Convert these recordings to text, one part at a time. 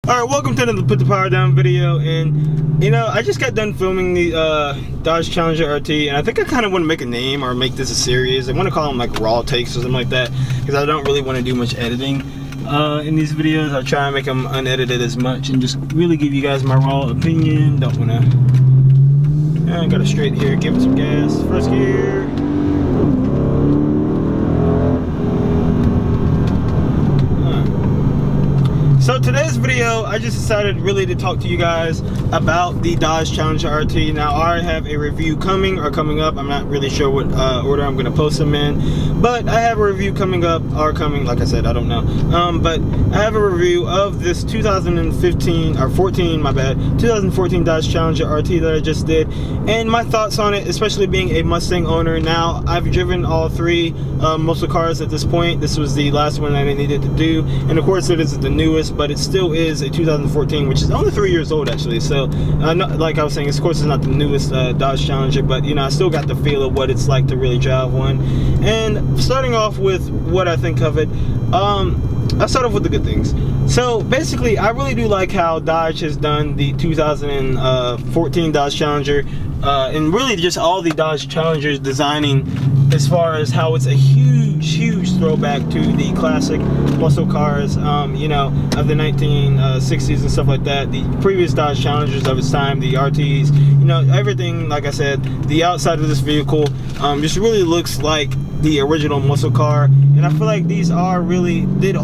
Alright, welcome to the Put the Power Down video. And you know, I just got done filming the Dodge Challenger RT, and I think I kind of want to make a name or make this a series. I want to call them like raw takes or something like that, because I don't really want to do much editing in these videos. I'll try and make them unedited as much and just really give you guys my raw opinion. Don't want to got a straight here, give it some gas, first gear. So today's video, I just decided really to talk to you guys about the Dodge Challenger RT. Now I have a review coming up. I'm not really sure what order I'm going to post them in, but I have a review coming up, or coming, like I said, I don't know. But I have a review of this 2014 Dodge Challenger RT that I just did, and my thoughts on it, especially being a Mustang owner. Now I've driven all three muscle cars at this point. This was the last one I needed to do, and of course it is the newest, but it still is a 2014, which is only 3 years old actually. So like I was saying, of course it's not the newest Dodge Challenger, but you know, I still got the feel of what it's like to really drive one. And starting off with what I think of it, I'll start off with the good things. So basically, I really do like how Dodge has done the 2014 Dodge Challenger, and really just all the Dodge Challengers designing, as far as how it's a huge throwback to the classic muscle cars, you know, of the 1960s and stuff like that. The previous Dodge Challengers of its time, the RTs, you know, everything. Like I said, the outside of this vehicle just really looks like the original muscle car, and I feel like these are really did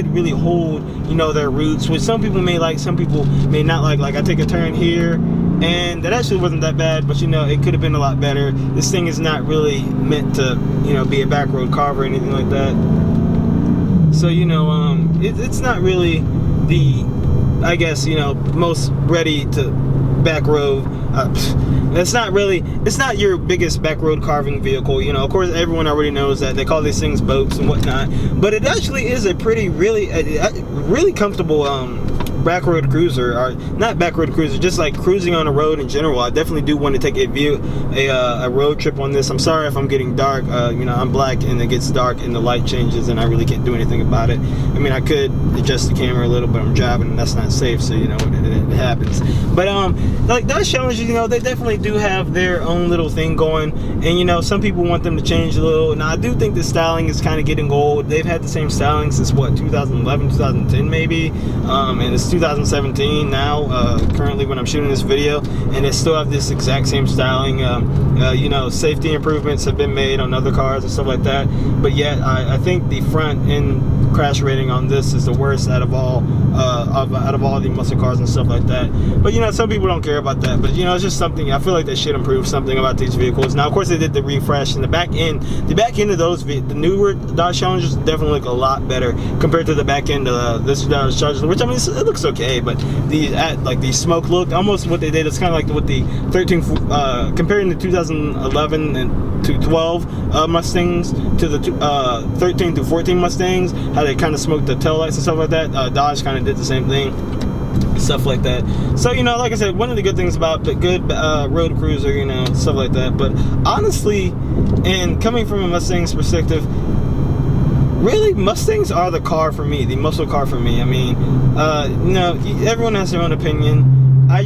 really hold, you know, their roots, which some people may like, some people may not like. Like I take a turn here, and that actually wasn't that bad, but you know, it could have been a lot better. This thing is not really meant to, you know, be a back road car or anything like that. So you know, it's not really the, I guess, you know, most ready to back road. It's not your biggest back road carving vehicle. You know, of course everyone already knows that they call these things boats and whatnot, but it actually is a pretty really comfortable back road cruiser, or not back road cruiser, just like cruising on the road in general. I definitely do want to take a road trip on this. I'm sorry if I'm getting dark. You know, I'm black and it gets dark and the light changes and I really can't do anything about it. I mean, I could adjust the camera a little, but I'm driving and that's not safe, so you know, it happens. But like Dodge Challengers, you know, they definitely do have their own little thing going, and you know, some people want them to change a little. Now I do think the styling is kind of getting old. They've had the same styling since what, 2011, 2010 maybe, and it's 2017 now, currently when I'm shooting this video, and they still have this exact same styling. You know, safety improvements have been made on other cars and stuff like that, but yet I think the front end crash rating on this is the worst out of all the muscle cars and stuff like that. But you know, some people don't care about that, but you know, it's just something I feel like they should improve something about these vehicles. Now of course they did the refresh, and the back end of those, the newer Dodge Challengers definitely look a lot better compared to the back end of this Dodge Challenger, which I mean, it looks okay, but the smoke look, almost what they did, it's kind of like what the 13 comparing the 2011 and to 12 Mustangs to the 13 to 14 Mustangs, how they kind of smoked the taillights and stuff like that. Dodge kind of did the same thing, stuff like that. So you know, like I said, one of the good things about the good road cruiser, you know, stuff like that. But honestly, and coming from a Mustang's perspective, really, Mustangs are the car for me, the muscle car for me. I mean, you know, everyone has their own opinion. I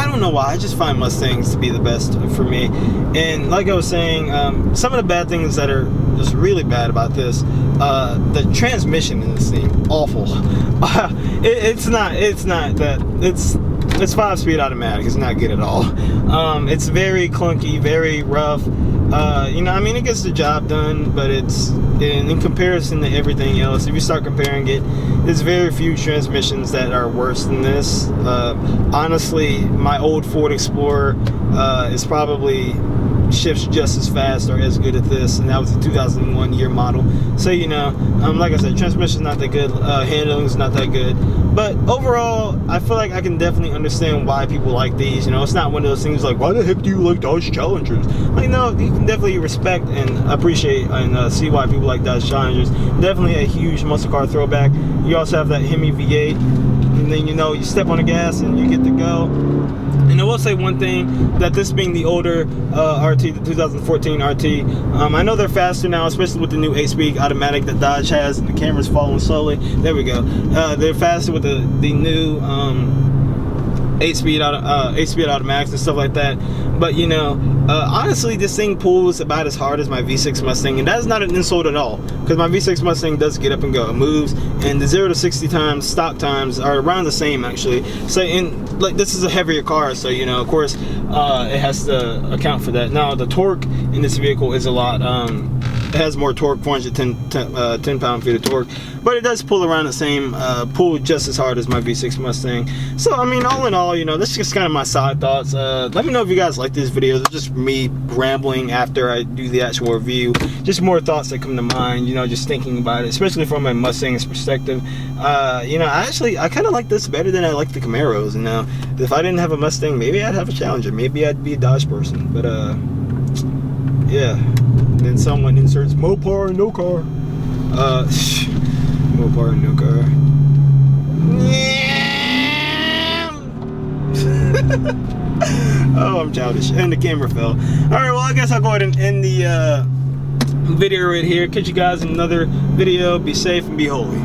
don't know why, I just find Mustangs to be the best for me. And like I was saying, some of the bad things that are just really bad about this, the transmission in this thing, awful. It's 5-speed automatic. It's not good at all. It's very clunky, very rough. You know, I mean, it gets the job done, but it's in comparison to everything else, if you start comparing it, there's very few transmissions that are worse than this. Honestly, my old Ford Explorer is probably shifts just as fast or as good at this, and that was a 2001 year model. So you know, like I said, transmission's not that good, handling's not that good, but overall I feel like I can definitely understand why people like these. You know, it's not one of those things like, why the heck do you like Dodge Challengers? Like, no, you can definitely respect and appreciate and see why people like Dodge Challengers. Definitely a huge muscle car throwback. You also have that Hemi V8, you and then, you know, you step on the gas and you get to go. And I will say one thing, that this being the older RT, the 2014 RT, I know they're faster now, especially with the new 8-speed automatic that Dodge has, and the camera's following slowly. There we go. They're faster with the new 8-speed automatics and stuff like that. But, you know, honestly, this thing pulls about as hard as my V6 Mustang, and that is not an insult at all, because my V6 Mustang does get up and go. It moves, and the 0 to 60 times, stock times, are around the same, actually. So, and like, this is a heavier car, so, you know, of course, it has to account for that. Now, the torque in this vehicle is a lot. It has more torque, 410 pound-feet of torque, but it does pull around the same, pull just as hard as my V6 Mustang. So, I mean, all in all, you know, this is just kind of my side thoughts. Let me know if you guys like these videos. It's just me rambling after I do the actual review. Just more thoughts that come to mind, you know, just thinking about it, especially from a Mustang's perspective. You know, I kind of like this better than I like the Camaros. And now, if I didn't have a Mustang, maybe I'd have a Challenger. Maybe I'd be a Dodge person. But, yeah. Then someone inserts Mopar and no car. Mopar and no car. Oh, I'm childish. And the camera fell. Alright, well, I guess I'll go ahead and end the video right here. Catch you guys in another video. Be safe and be holy.